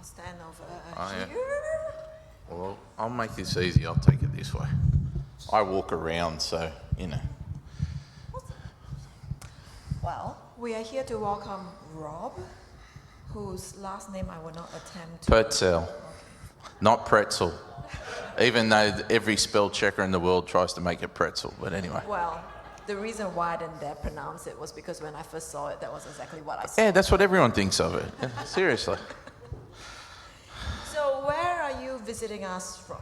I'll stand over Yeah. here. Well, I'll make this easy. I'll take it this way. I walk around, so, you know. Well, we are here to welcome Rob, whose last name I will not attempt to... Pertzel, Okay. not Pertzel. Even though every spell checker in the world tries to make it Pertzel, but anyway. Well, the reason why I didn't dare pronounce it was because when I first saw it, that was exactly what I saw. Yeah, that's what everyone thinks of it. Yeah, seriously. So where are you visiting us from?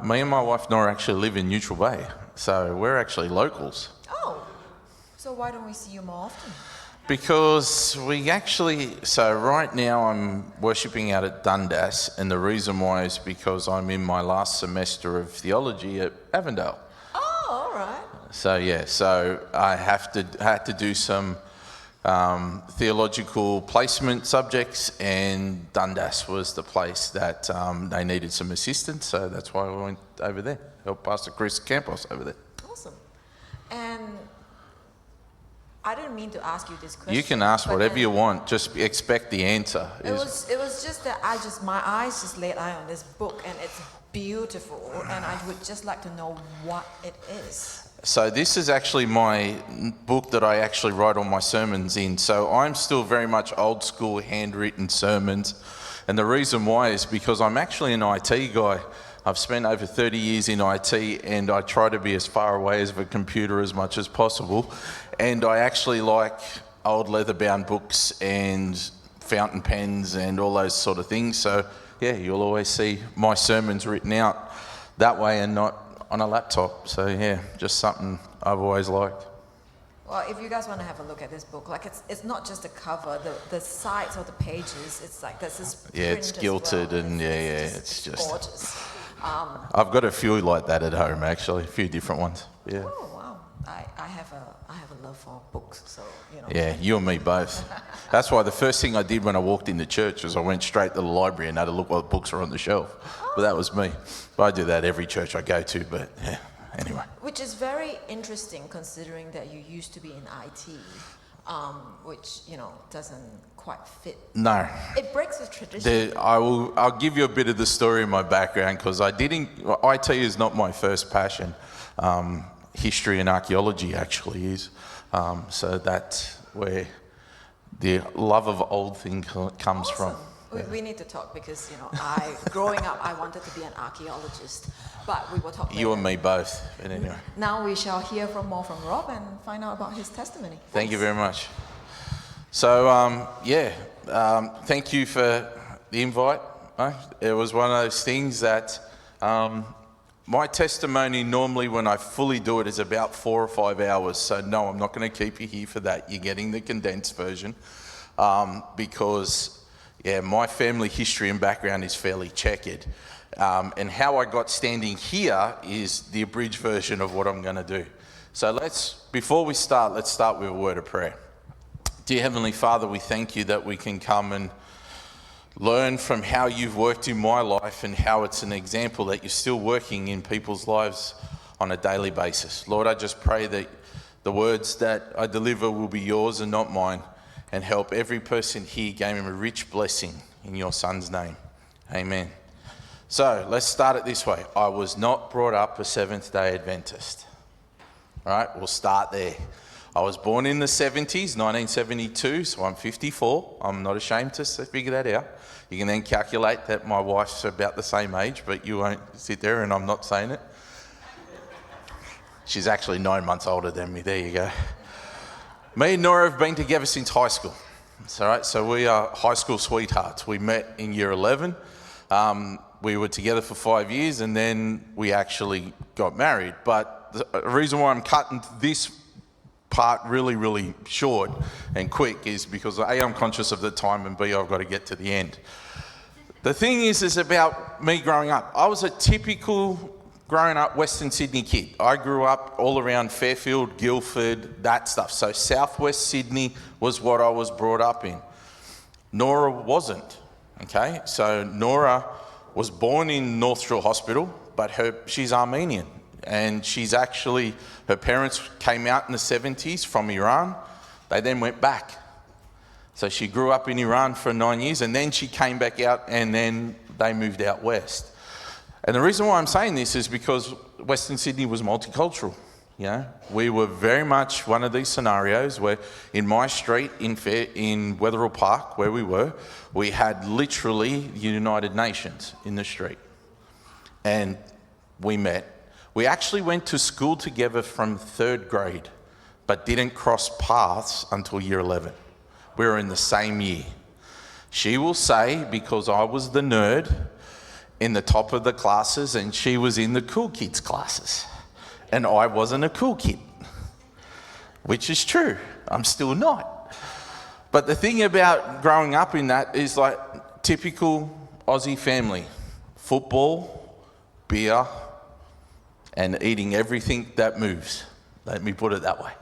Me and my wife Nora actually live in Neutral Bay, so we're actually locals. Oh, so why don't we see you more often? Because so right now I'm worshipping out at Dundas, and the reason why is because I'm in my last semester of theology at Avondale. Oh, all right. So I had to do some theological placement subjects, and Dundas was the place that they needed some assistance, so that's why I went over there, help Pastor Chris Campos over there. Awesome. And I didn't mean to ask you this question. You can ask whatever you want, just expect the answer. It was just that my eyes just laid eye on this book, and it's beautiful, and I would just like to know what it is. So this is actually my book that I actually write all my sermons in. So I'm still very much old school handwritten sermons. And the reason why is because I'm actually an IT guy. I've spent over 30 years in IT, and I try to be as far away as a computer as much as possible. And I actually like old leather-bound books and fountain pens and all those sort of things. So yeah, you'll always see my sermons written out that way and not on a laptop. So yeah, just something I've always liked. Well, if you guys want to have a look at this book, like it's not just the cover, the sides of the pages, it's like there's this print. Yeah, it's gilted and it's just gorgeous. I've got a few like that at home actually, a few different ones. Yeah. Oh wow, I have a love for books, so you know. Yeah, you and me both. That's why the first thing I did when I walked into church was I went straight to the library and had a look what books are on the shelf. But that was me. But I do that every church I go to, but yeah, anyway. Which is very interesting considering that you used to be in IT, which, you know, doesn't quite fit. No. It breaks with tradition. I'll give you a bit of the story of my background, because IT is not my first passion. History and archaeology actually is. So that's where the love of old things comes from. We need to talk because, you know, growing up, I wanted to be an archaeologist, but we will talk later. You and me both, but anyway. Now we shall hear more from Rob and find out about his testimony. Thank you very much. So, thank you for the invite. It was one of those things that my testimony normally when I fully do it is about 4 or 5 hours. So no, I'm not going to keep you here for that. You're getting the condensed version because my family history and background is fairly checkered. And how I got standing here is the abridged version of what I'm going to do. So before we start, let's start with a word of prayer. Dear Heavenly Father, we thank you that we can come and learn from how you've worked in my life and how it's an example that you're still working in people's lives on a daily basis. Lord, I just pray that the words that I deliver will be yours and not mine, and help every person here gain a rich blessing in your Son's name. Amen. So let's start it this way. I was not brought up a Seventh-day Adventist. All right, we'll start there. I was born in the 70s, 1972, so I'm 54. I'm not ashamed to figure that out. You can then calculate that my wife's about the same age, but you won't sit there and I'm not saying it. She's actually 9 months older than me. There you go. Me and Nora have been together since high school. That's all right. So we are high school sweethearts. We met in year 11. We were together for 5 years and then we actually got married. But the reason why I'm cutting this part really, really short and quick is because A, I'm conscious of the time, and B, I've got to get to the end. The thing is about me growing up. I was a typical growing up Western Sydney kid. I grew up all around Fairfield, Guildford, that stuff. So Southwest Sydney was what I was brought up in. Nora wasn't, okay? So Nora was born in North Shore Hospital, but she's Armenian. And her parents came out in the 70s from Iran. They then went back. So she grew up in Iran for 9 years, and then she came back out, and then they moved out west. And the reason why I'm saying this is because Western Sydney was multicultural. You know, we were very much one of these scenarios where in my street in Wetherill Park, where we were, we had literally the United Nations in the street. And we met. We actually went to school together from 3rd grade, but didn't cross paths until year 11. We were in the same year. She will say, because I was the nerd in the top of the classes and she was in the cool kids classes. And I wasn't a cool kid, which is true. I'm still not. But the thing about growing up in that is like typical Aussie family. Football, beer, and eating everything that moves. Let me put it that way.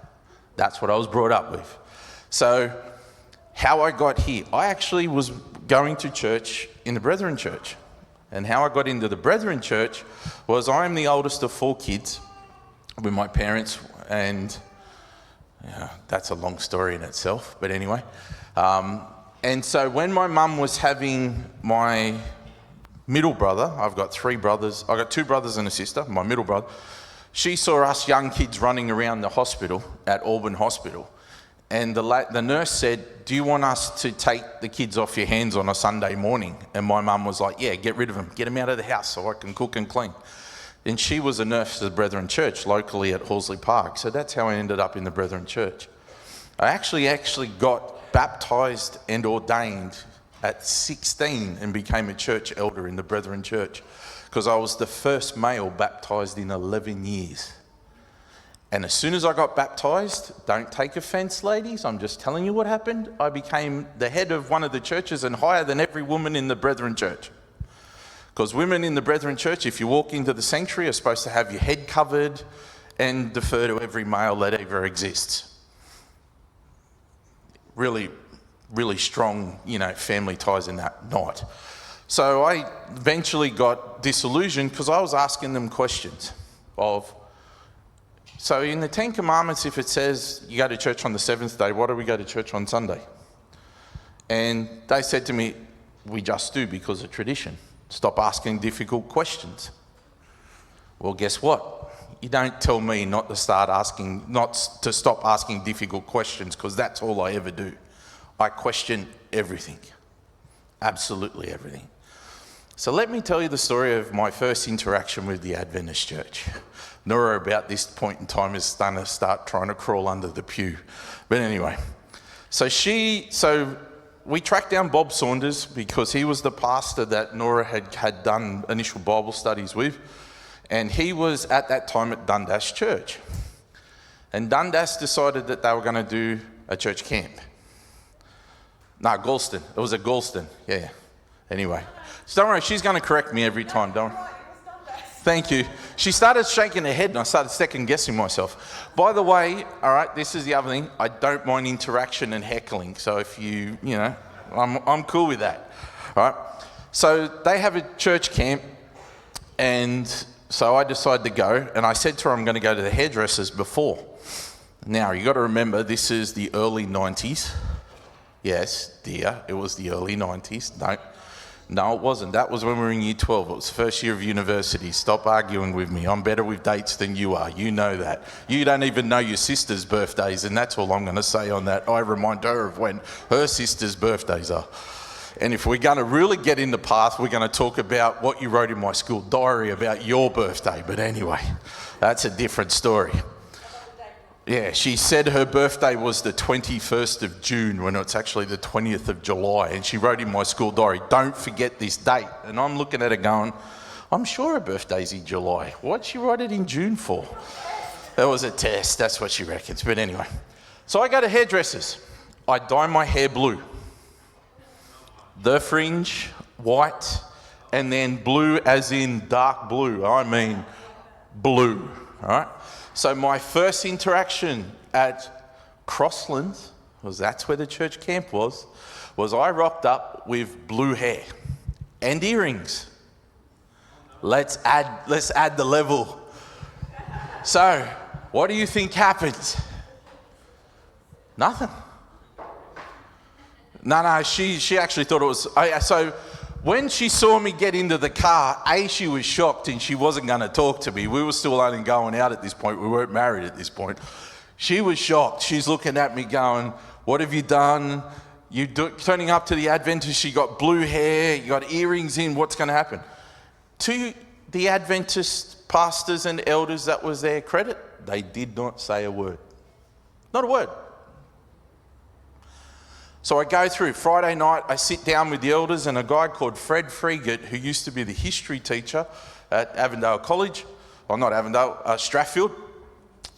That's what I was brought up with. So how I got here, I actually was going to church in the Brethren Church. And how I got into the Brethren Church was I'm the oldest of 4 kids with my parents, and that's a long story in itself, but anyway. And so when my mum was having my middle brother, I've got 3 brothers, I've got 2 brothers and a sister, my middle brother, she saw us young kids running around the hospital at Auburn Hospital. And the nurse said, do you want us to take the kids off your hands on a Sunday morning? And my mum was like, yeah, get rid of them. Get them out of the house so I can cook and clean. And she was a nurse at the Brethren Church locally at Horsley Park. So that's how I ended up in the Brethren Church. I actually got baptised and ordained at 16 and became a church elder in the Brethren Church because I was the first male baptised in 11 years. And as soon as I got baptised, don't take offence, ladies, I'm just telling you what happened. I became the head of one of the churches and higher than every woman in the Brethren Church. Because women in the Brethren Church, if you walk into the sanctuary, are supposed to have your head covered and defer to every male that ever exists. Really, really strong, family ties in that knot. So I eventually got disillusioned because I was asking them questions of, so in the 10 Commandments, if it says you go to church on the 7th day, why do we go to church on Sunday? And they said to me, we just do because of tradition. Stop asking difficult questions. Well, guess what? You don't tell me not to stop asking difficult questions because that's all I ever do. I question everything. Absolutely everything. So let me tell you the story of my first interaction with the Adventist church. Nora, about this point in time, is starting to start trying to crawl under the pew. But anyway, so we tracked down Bob Saunders because he was the pastor that Nora had done initial Bible studies with. And he was at that time at Dundas Church. And Dundas decided that they were going to do a church camp. No, Galston. It was at Galston. Yeah. Anyway. So don't worry, she's going to correct me every time, don't worry. Thank you. She started shaking her head and I started second guessing myself. By the way, all right, this is the other thing. I don't mind interaction and heckling. So if I'm cool with that. All right. So they have a church camp and so I decided to go and I said to her I'm going to go to the hairdressers before. Now, you got to remember this is the early 90s. Yes, dear, it was the early 90s. No, it wasn't. That was when we were in year 12. It was first year of university. Stop arguing with me. I'm better with dates than you are. You know that. You don't even know your sister's birthdays, and that's all I'm going to say on that. I remind her of when her sister's birthdays are. And if we're going to really get in the path, we're going to talk about what you wrote in my school diary about your birthday. But anyway, that's a different story. Yeah, she said her birthday was the 21st of June when it's actually the 20th of July. And she wrote in my school diary, don't forget this date. And I'm looking at her going, I'm sure her birthday's in July. What'd she write it in June for? That was a test. That's what she reckons. But anyway, so I go to hairdressers. I dye my hair blue. The fringe, white, and then blue as in dark blue. I mean blue, all right? So my first interaction at Crosslands, because that's where the church camp was I rocked up with blue hair and earrings. Let's add the level. So, what do you think happened? Nothing. No, she actually thought it was... So when she saw me get into the car, she was shocked and she wasn't going to talk to me. We were still only going out at this point. We weren't married at this point. She was shocked. She's looking at me going, what have you done? Turning up to the Adventist, you got blue hair, you got earrings in, what's going to happen? To the Adventist pastors and elders, that was their credit. They did not say a word. Not a word. So I go through. Friday night, I sit down with the elders and a guy called Fred Freegate, who used to be the history teacher at Avondale College, well, not Avondale, Strathfield.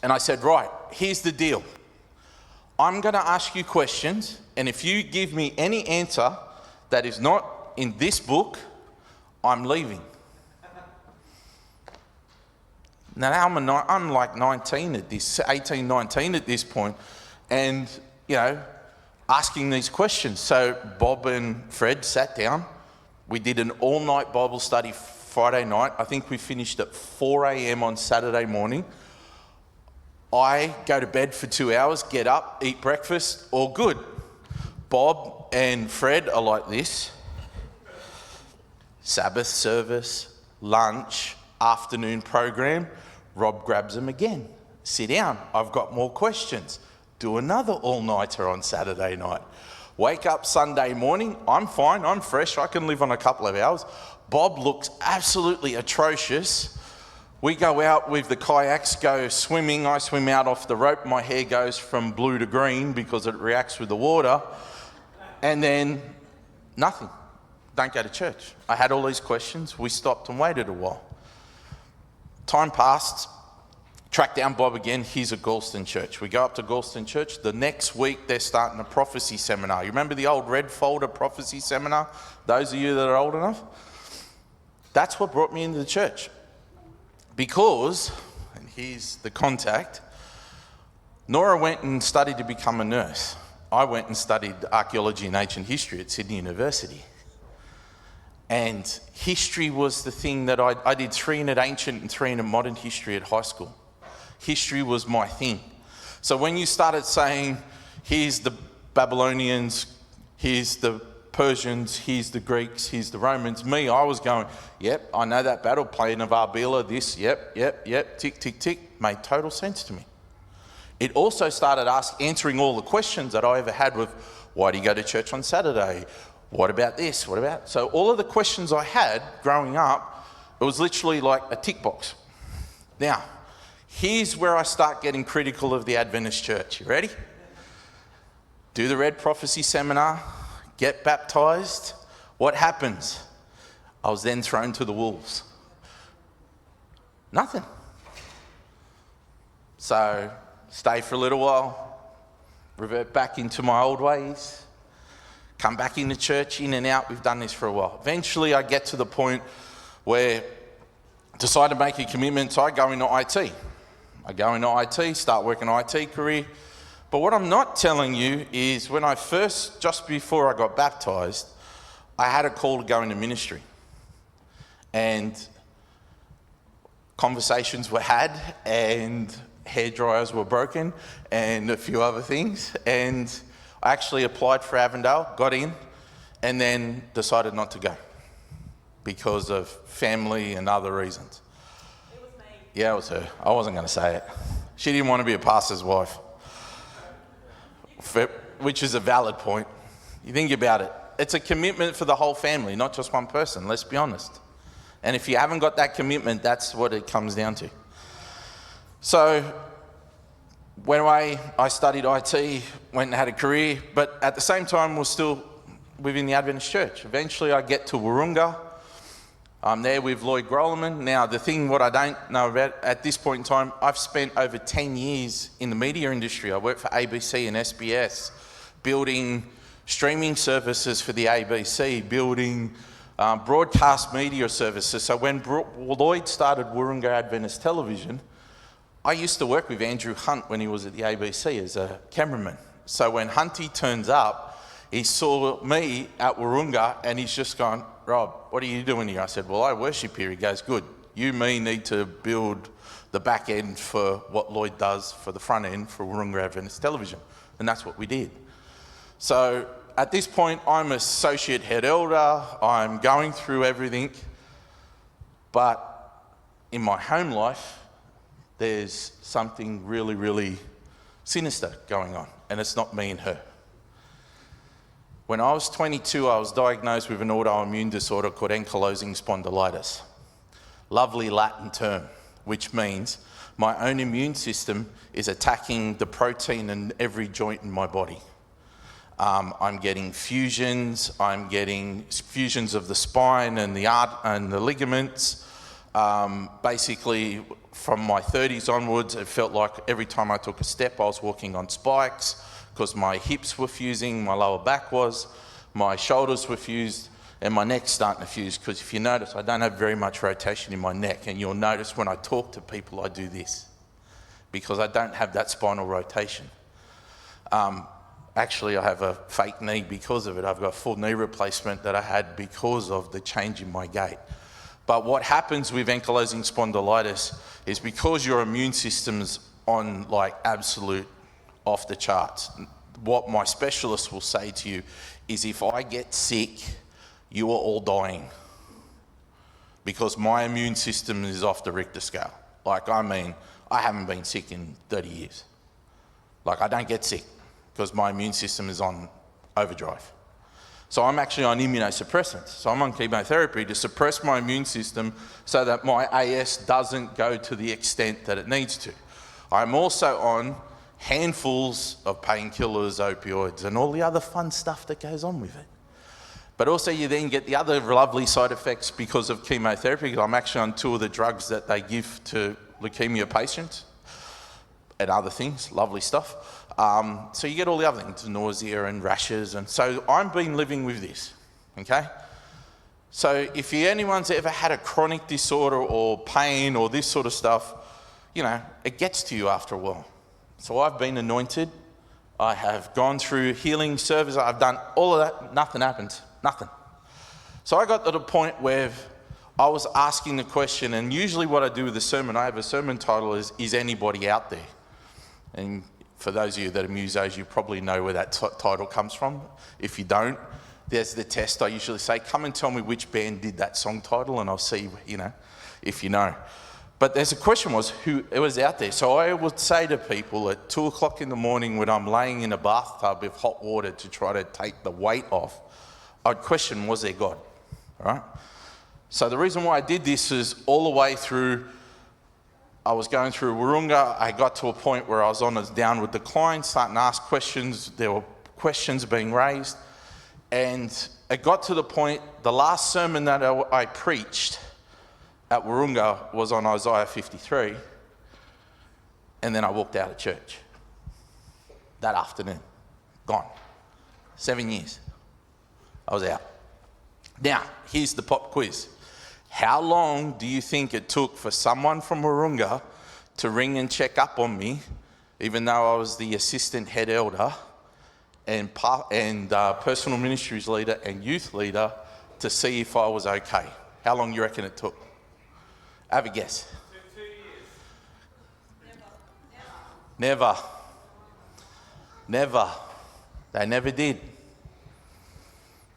And I said, right, here's the deal. I'm going to ask you questions, and if you give me any answer that is not in this book, I'm leaving. Now I'm like 19 at this, 18, 19 at this point, and, asking these questions. So Bob and Fred sat down. We did an all-night Bible study Friday night. I think we finished at 4 a.m. on Saturday morning. I go to bed for 2 hours, get up, eat breakfast, all good. Bob and Fred are like this. Sabbath service, lunch, afternoon program. Rob grabs them again. Sit down, I've got more questions. Do another all-nighter on Saturday night. Wake up Sunday morning, I'm fine, I'm fresh, I can live on a couple of hours. Bob looks absolutely atrocious. We go out with the kayaks, go swimming. I swim out off the rope. My hair goes from blue to green because it reacts with the water. And then nothing. Don't go to church. I had all these questions. We stopped and waited a while. Time passed. Track down Bob again. He's at Galston Church. We go up to Galston Church. The next week, they're starting a prophecy seminar. You remember the old red folder prophecy seminar? Those of you that are old enough? That's what brought me into the church. Because, and here's the contact, Nora went and studied to become a nurse. I went and studied archaeology and ancient history at Sydney University. And history was the thing that I did 3 in ancient and 3 in modern history at high school. History was my thing. So when you started saying, here's the Babylonians, here's the Persians, here's the Greeks, here's the Romans, I was going, yep, I know that battle, plain of Arbela, this, yep, tick, tick, tick, made total sense to me. It also started answering all the questions that I ever had with, why do you go to church on Saturday? What about this? What about... So all of the questions I had growing up, it was literally like a tick box. Now, here's where I start getting critical of the Adventist church. You ready? Do the Red Prophecy Seminar, get baptized. What happens? I was then thrown to the wolves. Nothing. So, stay for a little while, revert back into my old ways, come back into church, in and out. We've done this for a while. Eventually, I get to the point where I decide to make a commitment, so I go into IT. I go into IT, start working an IT career. But what I'm not telling you is when I first, just before I got baptized, I had a call to go into ministry. And conversations were had, and hair dryers were broken, and a few other things. And I actually applied for Avondale, got in, and then decided not to go because of family and other reasons. It was me. Yeah, it was her. I wasn't going to say it. She didn't want to be a pastor's wife, which is a valid point. You think about it. It's a commitment for the whole family, not just one person, let's be honest. And if you haven't got that commitment, that's what it comes down to. So, went away, I studied IT, went and had a career, but at the same time was still within the Adventist church. Eventually I get to Wahroonga. I'm there with Lloyd Grolleman. Now, the thing what I don't know about at this point in time, I've spent over 10 years in the media industry. I worked for ABC and SBS, building streaming services for the ABC, building broadcast media services. So when Lloyd started Wahroonga Adventist Television, I used to work with Andrew Hunt when he was at the ABC as a cameraman. So when Hunty turns up, he saw me at Wahroonga and he's just gone, Rob, what are you doing here? I said, well, I worship here. He goes, good. You, need to build the back end for what Lloyd does for the front end for Wahroonga Adventist Television. And that's what we did. So at this point, I'm associate head elder. I'm going through everything. But in my home life, there's something really, really sinister going on. And it's not me and her. When I was 22, I was diagnosed with an autoimmune disorder called ankylosing spondylitis. Lovely Latin term, which means my own immune system is attacking the protein in every joint in my body. I'm getting fusions. I'm getting fusions of the spine and the ligaments. Basically, from my 30s onwards, it felt like every time I took a step, I was walking on spikes because my hips were fusing, my lower back was, my shoulders were fused, and my neck's starting to fuse. Because if you notice, I don't have very much rotation in my neck, and you'll notice when I talk to people, I do this because I don't have that spinal rotation. Actually, I have a fake knee because of it. I've got a full knee replacement that I had because of the change in my gait. But what happens with ankylosing spondylitis is because your immune system's on like absolute off the charts. What my specialist will say to you is if I get sick, you are all dying because my immune system is off the Richter scale. Like, I mean, I haven't been sick in 30 years. Like, I don't get sick because my immune system is on overdrive. So I'm actually on immunosuppressants. So I'm on chemotherapy to suppress my immune system so that my AS doesn't go to the extent that it needs to. I'm also on handfuls of painkillers, opioids, and all the other fun stuff that goes on with it. But also you then get the other lovely side effects because of chemotherapy. I'm actually on 2 of the drugs that they give to leukemia patients and other things, lovely stuff. So you get all the other things, nausea and rashes. And so I've been living with this, okay? So if anyone's ever had a chronic disorder or pain or this sort of stuff, you know, it gets to you after a while. So I've been anointed. I have gone through healing service. I've done all of that. Nothing happened. Nothing. So I got to the point where I was asking the question, and usually what I do with the sermon, I have a sermon title is anybody out there? And for those of you that are musos, you probably know where that title comes from. If you don't, there's the test. I usually say, come and tell me which band did that song title, and I'll see, you know, if you know. But there's a question was who it was out there. So I would say to people at 2 o'clock in the morning when I'm laying in a bathtub with hot water to try to take the weight off, I'd question, was there God? All right? So the reason why I did this is all the way through, I was going through Wahroonga. I got to a point where I was on a downward decline, starting to ask questions. There were questions being raised. And it got to the point, the last sermon that I preached at Wahroonga was on Isaiah 53. And then I walked out of church that afternoon. Gone. 7 years. I was out. Now, here's the pop quiz. How long do you think it took for someone from Wahroonga to ring and check up on me, even though I was the assistant head elder and personal ministries leader and youth leader, to see if I was okay? How long do you reckon it took? Have a guess. 2 years. Never. They never did.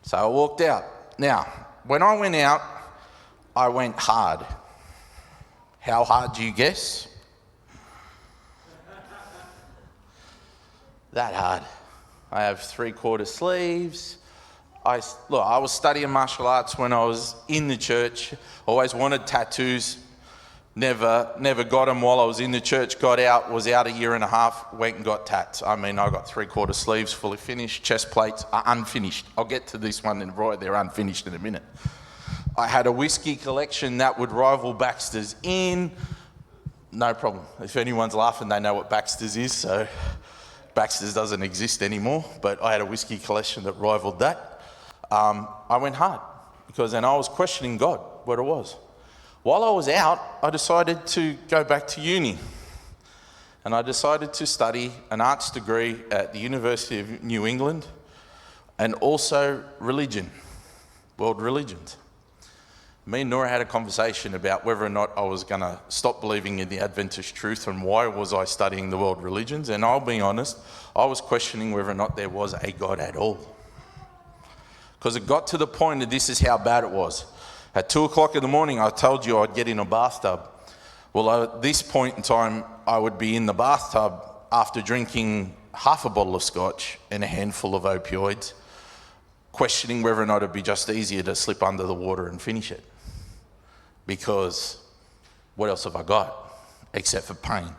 So I walked out. Now, when I went out, I went hard. How hard do you guess? That hard. I have 3/4 sleeves. I was studying martial arts when I was in the church. Always wanted tattoos. Never got them while I was in the church. Got out, was out a year and a half, went and got tats. I mean, I got 3/4 sleeves fully finished. Chest plates are unfinished. I'll get to this one and right, they're unfinished in a minute. I had a whiskey collection that would rival Baxter's Inn. No problem. If anyone's laughing, they know what Baxter's is, so Baxter's doesn't exist anymore, but I had a whiskey collection that rivaled that. I went hard because then I was questioning God, what it was. While I was out, I decided to go back to uni, and I decided to study an arts degree at the University of New England and also religion, world religions. Me and Nora had a conversation about whether or not I was going to stop believing in the Adventist truth and why was I studying the world religions. And I'll be honest, I was questioning whether or not there was a God at all. because it got to the point that this is how bad it was. At 2 o'clock in the morning, I told you I'd get in a bathtub. Well, at this point in time, I would be in the bathtub after drinking half a bottle of scotch and a handful of opioids, questioning whether or not it'd be just easier to slip under the water and finish it. Because what else have I got except for pain?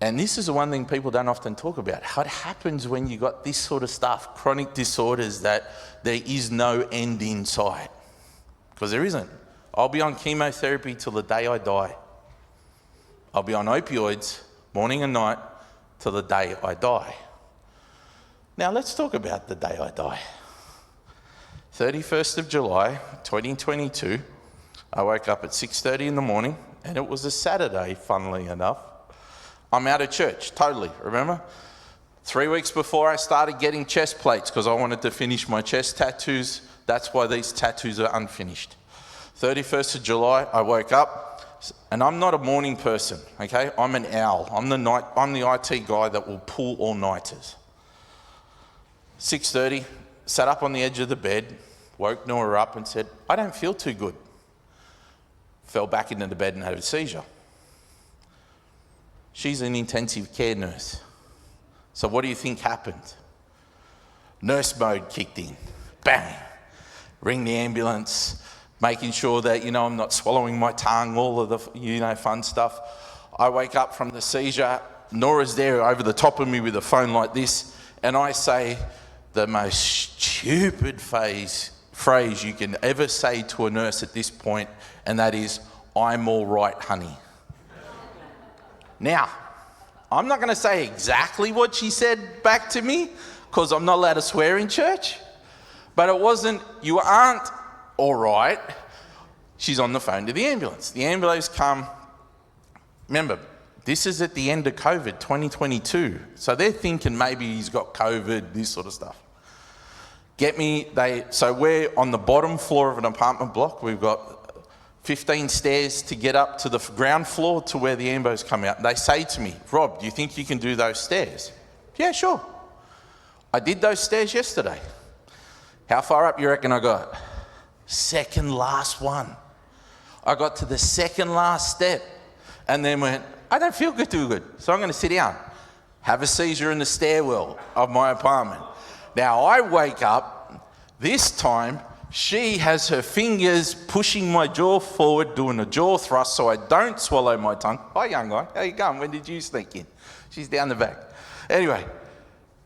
And this is the one thing people don't often talk about. What happens when you got this sort of stuff, chronic disorders that there is no end in sight? Because there isn't. I'll be on chemotherapy till the day I die. I'll be on opioids morning and night till the day I die. Now let's talk about the day I die. 31st of July, 2022, I woke up at 6:30 in the morning, and it was a Saturday, funnily enough. I'm out of church, totally, remember? 3 weeks before I started getting chest plates because I wanted to finish my chest tattoos. That's why these tattoos are unfinished. 31st of July, I woke up, and I'm not a morning person, okay? I'm an owl. I'm the IT guy that will pull all-nighters. 6:30, sat up on the edge of the bed, woke Nora up and said, I don't feel too good. Fell back into the bed and had a seizure. She's an intensive care nurse. So what do you think happened? Nurse mode kicked in. Bang! Ring the ambulance, making sure that, I'm not swallowing my tongue, all of the, fun stuff. I wake up from the seizure. Nora's there over the top of me with a phone like this, and I say the most stupid phrase you can ever say to a nurse at this point, and that is, I'm all right, honey. Now, I'm not going to say exactly what she said back to me, because I'm not allowed to swear in church, but it wasn't, you aren't all right. She's on the phone to the ambulance. The ambulance come. Remember, this is at the end of COVID, 2022. So they're thinking maybe he's got COVID, this sort of stuff. So we're on the bottom floor of an apartment block. We've got 15 stairs to get up to the ground floor to where the ambos come out. They say to me, Rob, do you think you can do those stairs? Yeah, sure. I did those stairs yesterday. How far up you reckon I got? Second last one. I got to the second last step and then went, I don't feel too good, so I'm going to sit down. Have a seizure in the stairwell of my apartment. Now I wake up, this time she has her fingers pushing my jaw forward, doing a jaw thrust so I don't swallow my tongue. Hi young guy, how you going? When did you sneak in? She's down the back. Anyway,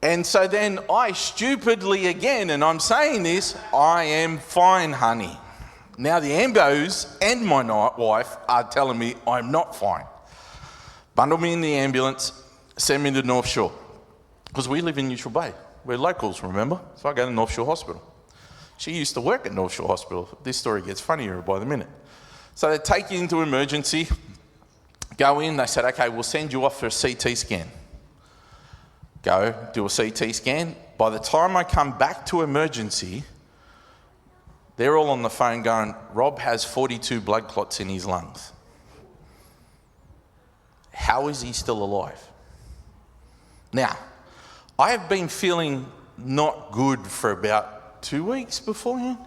and so then I stupidly again, and I'm saying this, I am fine, honey. Now the ambos and my wife are telling me I'm not fine. Bundle me in the ambulance, send me to North Shore. Because we live in Neutral Bay. We're locals, remember? So I go to North Shore Hospital. She used to work at North Shore Hospital. This story gets funnier by the minute. So they take you into emergency, go in, they said, okay, we'll send you off for a CT scan. Go, do a CT scan. By the time I come back to emergency, they're all on the phone going, Rob has 42 blood clots in his lungs. How is he still alive? Now, I have been feeling not good for about 2 weeks beforehand.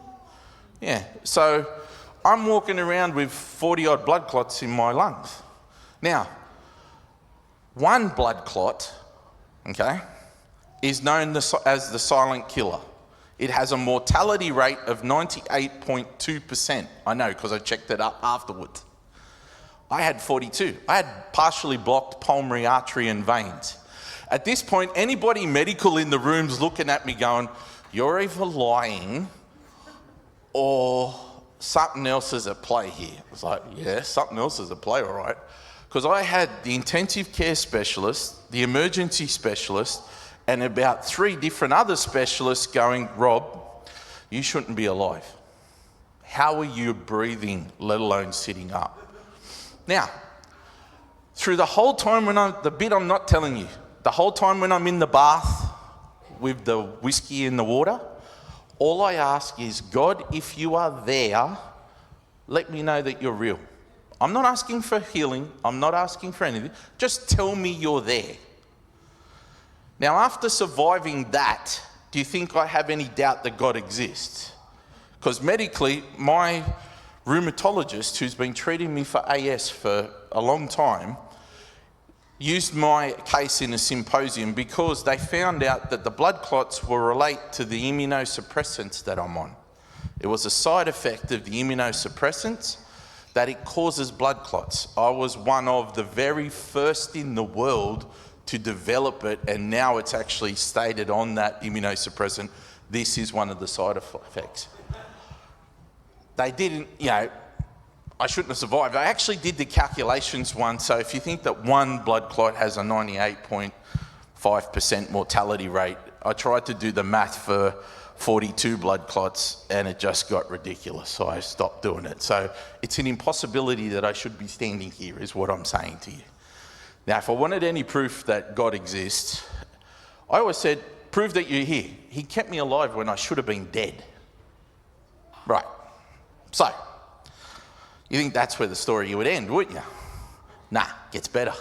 Yeah, so I'm walking around with 40 odd blood clots in my lungs. Now, one blood clot, okay, is known as the silent killer. It has a mortality rate of 98.2%. I know, because I checked it up afterwards. I had 42. I had partially blocked pulmonary artery and veins. At this point, anybody medical in the room's looking at me going, you're either lying or something else is at play here. I was like, yeah, something else is at play, all right. Because I had the intensive care specialist, the emergency specialist, and about 3 different other specialists going, Rob, you shouldn't be alive. How are you breathing, let alone sitting up? Now, through the whole time the bit I'm not telling you, the whole time when I'm in the bath with the whiskey in the water, all I ask is, God, if you are there, let me know that you're real. I'm not asking for healing. I'm not asking for anything. Just tell me you're there. Now, after surviving that do you think I have any doubt that God exists? Because medically, my rheumatologist, who's been treating me for AS for a long time, used my case in a symposium because they found out that the blood clots will relate to the immunosuppressants that I'm on. It was a side effect of the immunosuppressants that it causes blood clots. I was one of the very first in the world to develop it, and now it's actually stated on that immunosuppressant, this is one of the side effects. They didn't, I shouldn't have survived. I actually did the calculations once. So if you think that one blood clot has a 98.5% mortality rate, I tried to do the math for 42 blood clots and it just got ridiculous. So I stopped doing it. So it's an impossibility that I should be standing here is what I'm saying to you. Now, if I wanted any proof that God exists, I always said, prove that you're here. He kept me alive when I should have been dead. Right. So, you think that's where the story would end, wouldn't you? Nah, gets better.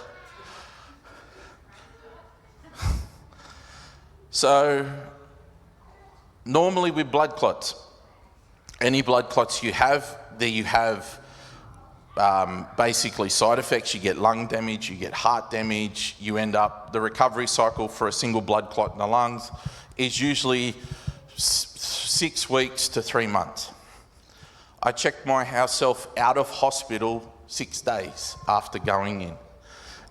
So, normally with blood clots, any blood clots you have, basically side effects. You get lung damage, you get heart damage, you end up, the recovery cycle for a single blood clot in the lungs is usually 6 weeks to 3 months. I checked myself out of hospital 6 days after going in.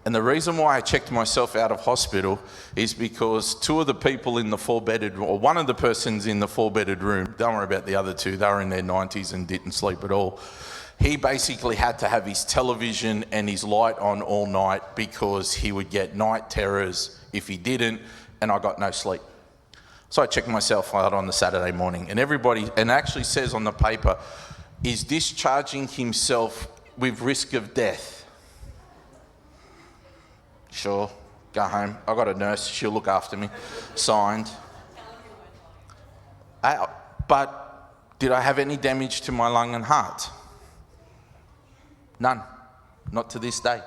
And the reason why I checked myself out of hospital is because two of the people in the 4-bedded, or one of the persons in the 4-bedded room, don't worry about the other two, they were in their 90s and didn't sleep at all. He basically had to have his television and his light on all night because he would get night terrors if he didn't, and I got no sleep. So I checked myself out on the Saturday morning, and everybody, and it actually says on the paper, is discharging himself with risk of death. Sure, go home. I got a nurse, she'll look after me. Signed. But did I have any damage to my lung and heart? None, not to this day.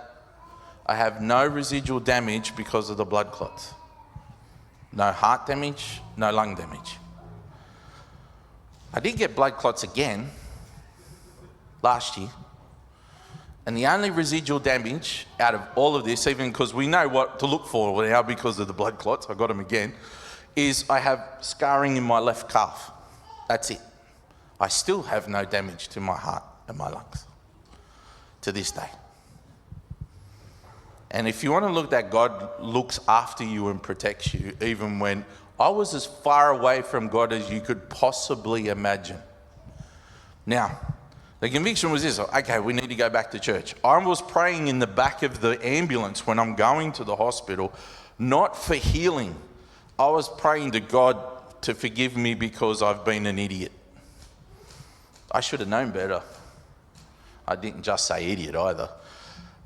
I have no residual damage because of the blood clots. No heart damage, no lung damage. I did get blood clots again last year. And the only residual damage out of all of this, even because we know what to look for now because of the blood clots, I got them again, is I have scarring in my left calf. That's it. I still have no damage to my heart and my lungs to this day. And if you want to look that God looks after you and protects you, even when I was as far away from God as you could possibly imagine. Now, the conviction was this, okay, we need to go back to church. I was praying in the back of the ambulance when I'm going to the hospital, not for healing. I was praying to God to forgive me because I've been an idiot. I should have known better. I didn't just say idiot either.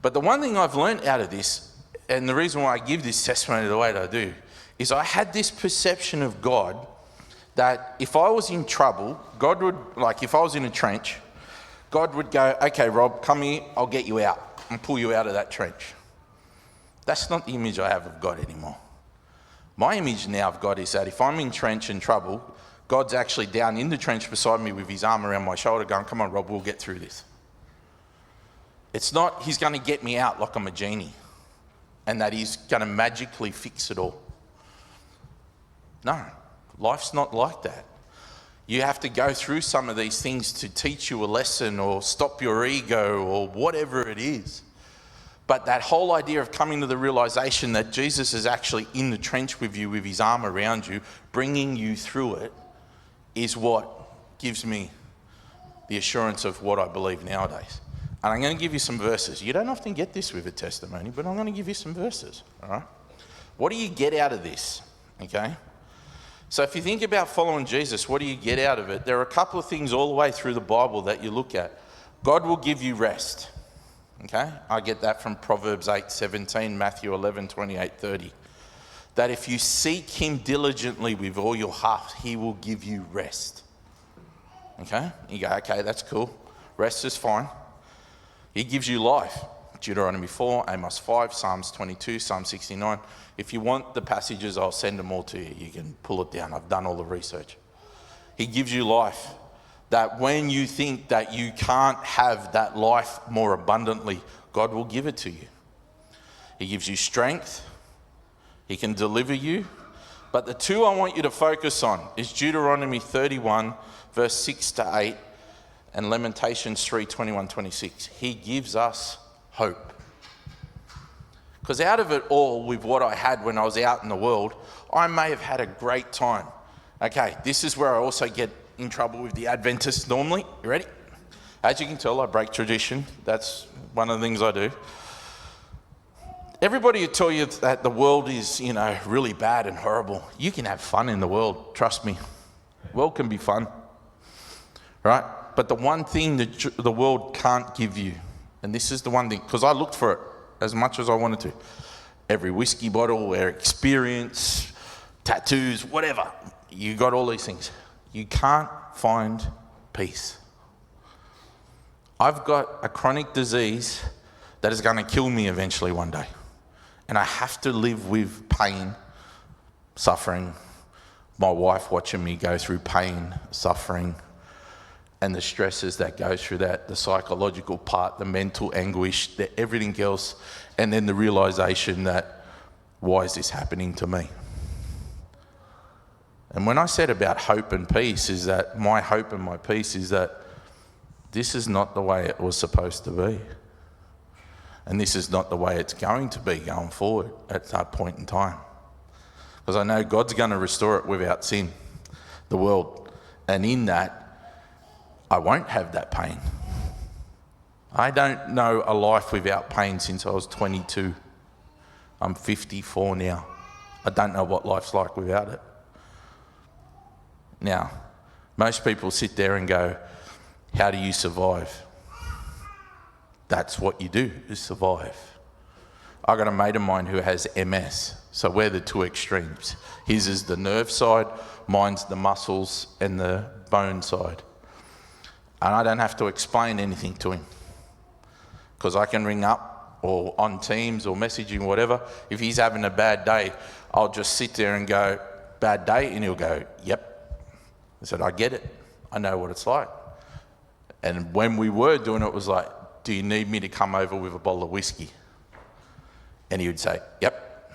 But the one thing I've learned out of this, and the reason why I give this testimony the way that I do, is I had this perception of God that if I was in trouble, God would, like if I was in a trench, God would go, okay, Rob, come here, I'll get you out and pull you out of that trench. That's not the image I have of God anymore. My image now of God is that if I'm in trench and trouble, God's actually down in the trench beside me with his arm around my shoulder going, come on, Rob, we'll get through this. It's not he's going to get me out like I'm a genie and that he's going to magically fix it all. No, life's not like that. You have to go through some of these things to teach you a lesson or stop your ego or whatever it is. But that whole idea of coming to the realization that Jesus is actually in the trench with you with his arm around you, bringing you through it, is what gives me the assurance of what I believe nowadays. And I'm going to give you some verses. You don't often get this with a testimony, but I'm going to give you some verses, all right? What do you get out of this, okay? So if you think about following Jesus, what do you get out of it? There are a couple of things all the way through the Bible that you look at. God will give you rest, okay? I get that from Proverbs 8:17, Matthew 11:28-30. That if you seek him diligently with all your heart, he will give you rest, okay? You go, okay, that's cool. Rest is fine. He gives you life. Deuteronomy 4, Amos 5, Psalms 22, Psalm 69. If you want the passages, I'll send them all to you. You can pull it down. I've done all the research. He gives you life. That when you think that you can't have that life more abundantly, God will give it to you. He gives you strength. He can deliver you. But the two I want you to focus on is Deuteronomy 31, verse 6 to 8, and Lamentations 3, 21, 26. He gives us hope. Because out of it all, with what I had when I was out in the world, I may have had a great time. Okay, this is where I also get in trouble with the Adventists normally. You ready? As you can tell, I break tradition. That's one of the things I do. Everybody will tell you that the world is, really bad and horrible. You can have fun in the world, trust me. The world can be fun, right? But the one thing that the world can't give you, and this is the one thing, because I looked for it as much as I wanted to. Every whiskey bottle, their experience, tattoos, whatever. You got all these things. You can't find peace. I've got a chronic disease that is going to kill me eventually one day. And I have to live with pain, suffering, my wife watching me go through pain, suffering, and the stresses that go through that, the psychological part, the mental anguish, everything else, and then the realization that, why is this happening to me? And when I said about hope and peace, is that my hope and my peace is that this is not the way it was supposed to be. And this is not the way it's going to be going forward at that point in time. Because I know God's going to restore it without sin, the world. And in that, I won't have that pain. I don't know a life without pain since I was 22. I'm 54 now. I don't know what life's like without it. Now, most people sit there and go, how do you survive? That's what you do, is survive. I got a mate of mine who has MS, so we're the two extremes. His is the nerve side, mine's the muscles and the bone side. And I don't have to explain anything to him, because I can ring up or on Teams or messaging, whatever. If he's having a bad day, I'll just sit there and go, bad day, and he'll go, yep. I said, I get it. I know what it's like. And when we were doing it, it was like, do you need me to come over with a bottle of whiskey? And he would say, yep.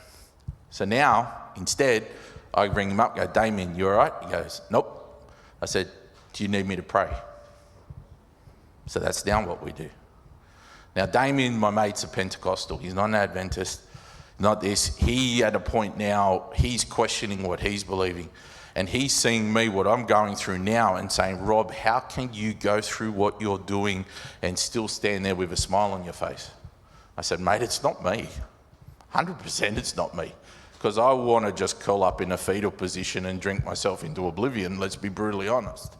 So now, instead, I ring him up, go, Damien, you all right? He goes, nope. I said, do you need me to pray? So that's now what we do. Now, Damien, my mate's a Pentecostal. He's not an Adventist, not this. He, at a point now, he's questioning what he's believing. And he's seeing me, what I'm going through now, and saying, Rob, how can you go through what you're doing and still stand there with a smile on your face? I said, mate, it's not me. 100% it's not me. Because I want to just curl up in a fetal position and drink myself into oblivion, let's be brutally honest,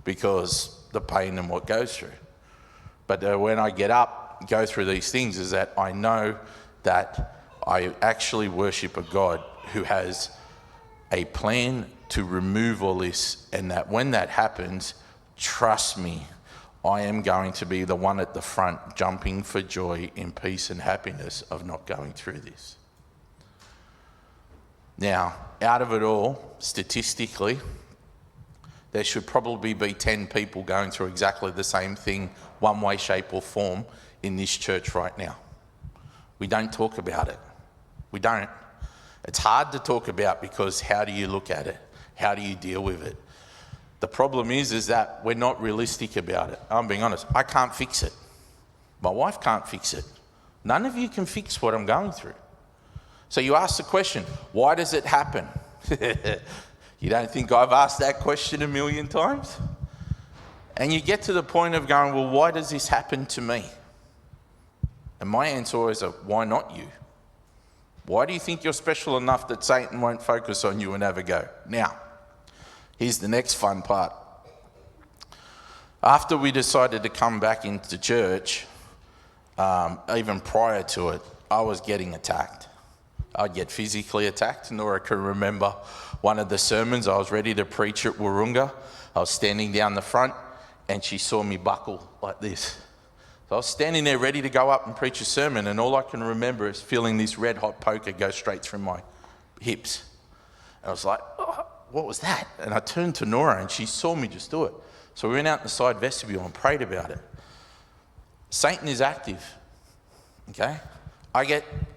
because the pain and what goes through. But when I get up, go through these things, is that I know that I actually worship a God who has a plan to remove all this, and that when that happens, trust me, I am going to be the one at the front jumping for joy in peace and happiness of not going through this. Now, out of it all, statistically, there should probably be 10 people going through exactly the same thing, one way, shape or form, in this church right now. We don't talk about it. We don't. It's hard to talk about, because how do you look at it? How do you deal with it? The problem is that we're not realistic about it. I'm being honest. I can't fix it. My wife can't fix it. None of you can fix what I'm going through. So you ask the question, why does it happen? You don't think I've asked that question a million times? And you get to the point of going, well, why does this happen to me? And my answer is, why not you? Why do you think you're special enough that Satan won't focus on you and have a go? Now, here's the next fun part. After we decided to come back into church, even prior to it, I was getting attacked. I'd get physically attacked. Nora can remember one of the sermons. I was ready to preach at Wahroonga. I was standing down the front and she saw me buckle like this. So I was standing there ready to go up and preach a sermon, and all I can remember is feeling this red hot poker go straight through my hips. And I was like, oh, what was that? And I turned to Nora, and she saw me just do it. So we went out in the side vestibule and prayed about it. Satan is active, okay?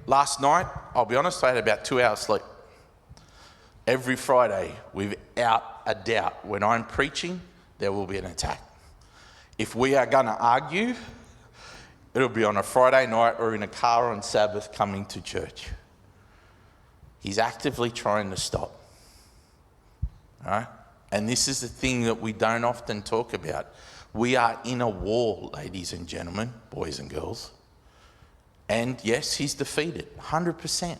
Last night, I'll be honest, I had about 2 hours sleep. Every Friday, without a doubt, when I'm preaching, there will be an attack. If we are going to argue, it'll be on a Friday night or in a car on Sabbath coming to church. He's actively trying to stop. All right? And this is the thing that we don't often talk about. We are in a war, ladies and gentlemen, boys and girls. And yes, he's defeated, 100%.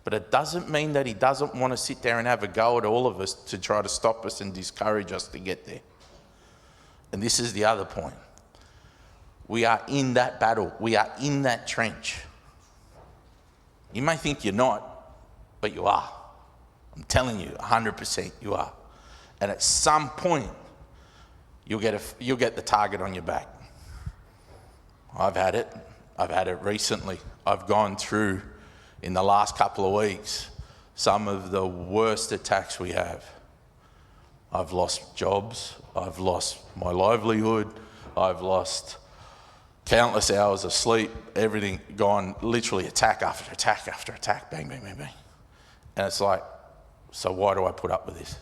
But it doesn't mean that he doesn't want to sit there and have a go at all of us to try to stop us and discourage us to get there. And this is the other point. We are in that battle. We are in that trench. You may think you're not, but you are. I'm telling you, 100% you are. And at some point, you'll get the target on your back. I've had it. I've had it recently. I've gone through, in the last couple of weeks, some of the worst attacks we have. I've lost jobs. I've lost my livelihood. I've lost countless hours of sleep. Everything gone, literally attack after attack after attack. Bang, bang, bang, bang. And it's like, so why do I put up with this?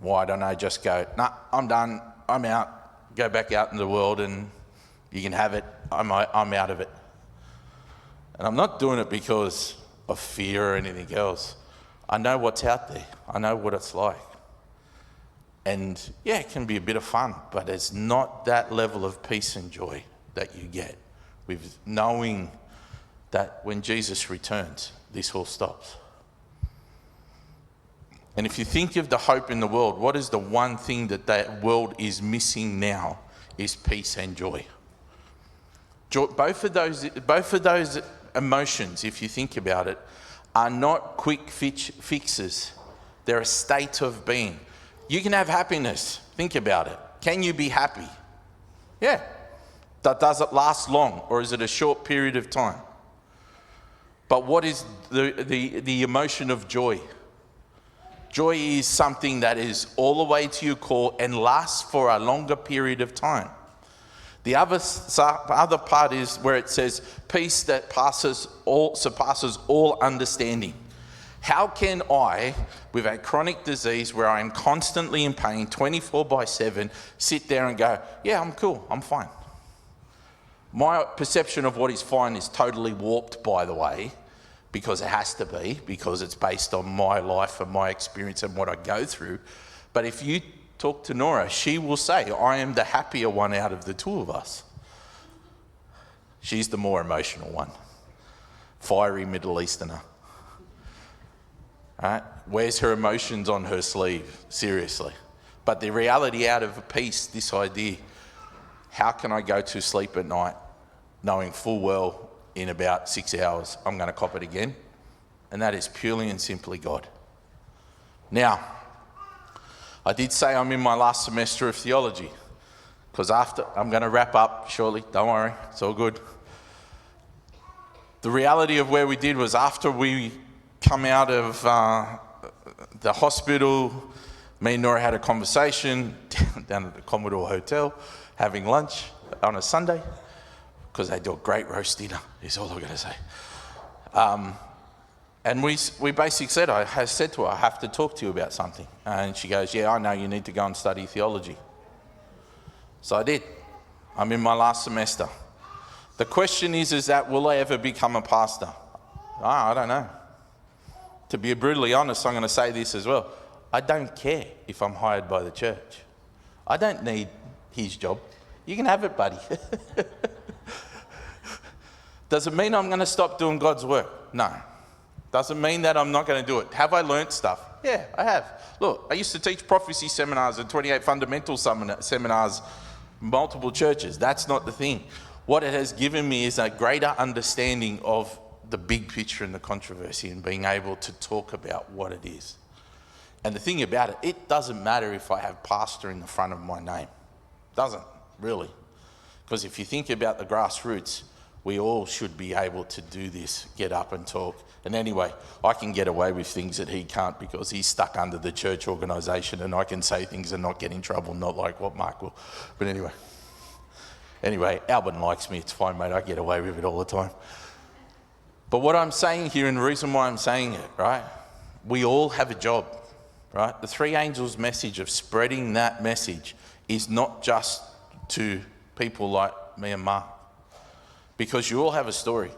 Why don't I just go, nah, I'm done, I'm out, go back out in the world and you can have it, I'm out of it. And I'm not doing it because of fear or anything else. I know what's out there. I know what it's like. And yeah, it can be a bit of fun, but it's not that level of peace and joy that you get with knowing that when Jesus returns, this all stops. And if you think of the hope in the world, what is the one thing that world is missing now is peace and joy. Both of those emotions, if you think about it, are not quick fixes. They're a state of being. You can have happiness. Think about it. Can you be happy? Yeah. Does it last long, or is it a short period of time? But what is the emotion of joy? Joy is something that is all the way to your core and lasts for a longer period of time. The other part is where it says peace that surpasses all understanding. How can I, with a chronic disease where I'm constantly in pain 24/7, sit there and go, yeah, I'm cool, I'm fine? My perception of what is fine is totally warped, by the way, because it has to be, because it's based on my life and my experience and what I go through. But if you talk to Nora, she will say, I am the happier one out of the two of us. She's the more emotional one. Fiery Middle Easterner. Right? Wears her emotions on her sleeve, seriously. But the reality out of peace, this idea, how can I go to sleep at night knowing full well in about 6 hours I'm going to cop it again? And that is purely and simply God. Now, I did say I'm in my last semester of theology, because I'm going to wrap up shortly, don't worry, it's all good. The reality of where we did was after we come out of the hospital, me and Nora had a conversation down at the Commodore Hotel, having lunch on a Sunday, because they do a great roast dinner, is all I'm going to say. And we basically said, I said to her, I have to talk to you about something. And she goes, yeah, I know, you need to go and study theology. So I did. I'm in my last semester. The question is that will I ever become a pastor? I don't know. To be brutally honest, I'm going to say this as well. I don't care if I'm hired by the church. I don't need his job. You can have it, buddy. Does it mean I'm going to stop doing God's work? No. Doesn't mean that I'm not going to do it. Have I learnt stuff? Yeah, I have. Look, I used to teach prophecy seminars and 28 fundamental seminars, multiple churches. That's not the thing. What it has given me is a greater understanding of the big picture and the controversy and being able to talk about what it is. And the thing about it doesn't matter if I have pastor in the front of my name. Doesn't, really. Because if you think about the grassroots, we all should be able to do this, get up and talk. And anyway, I can get away with things that he can't because he's stuck under the church organisation, and I can say things and not get in trouble, not like what Mark will. But anyway, Albin likes me. It's fine, mate. I get away with it all the time. But what I'm saying here, and the reason why I'm saying it, right? We all have a job, right? The three angels' message of spreading that message is not just to people like me and Mark, because you all have a story.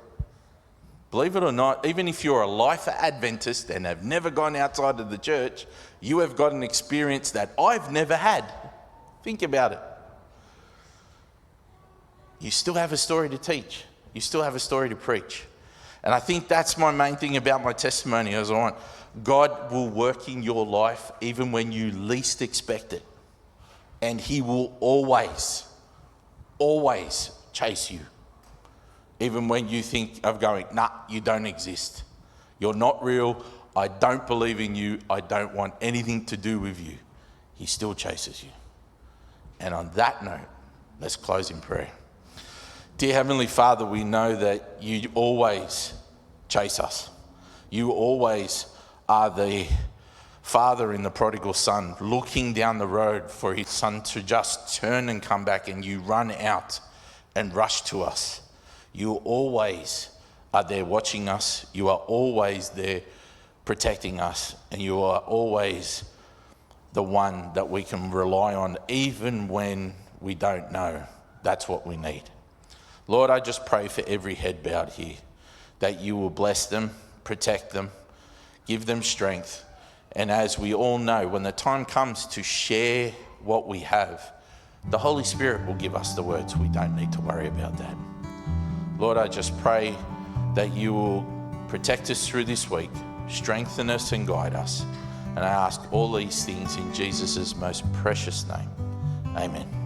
Believe it or not, even if you're a lifer Adventist and have never gone outside of the church, you have got an experience that I've never had. Think about it. You still have a story to teach. You still have a story to preach. And I think that's my main thing about my testimony as I want. God will work in your life even when you least expect it. And he will always chase you. Even when you think of going, nah, you don't exist. You're not real. I don't believe in you. I don't want anything to do with you. He still chases you. And on that note, let's close in prayer. Dear Heavenly Father, we know that you always chase us. You always are the father in the prodigal son, looking down the road for his son to just turn and come back, and you run out and rush to us. You always are there watching us. You are always there protecting us. And you are always the one that we can rely on, even when we don't know that's what we need. Lord, I just pray for every head bowed here, that you will bless them, protect them, give them strength. And as we all know, when the time comes to share what we have, the Holy Spirit will give us the words. We don't need to worry about that. Lord, I just pray that you will protect us through this week, strengthen us and guide us. And I ask all these things in Jesus' most precious name. Amen.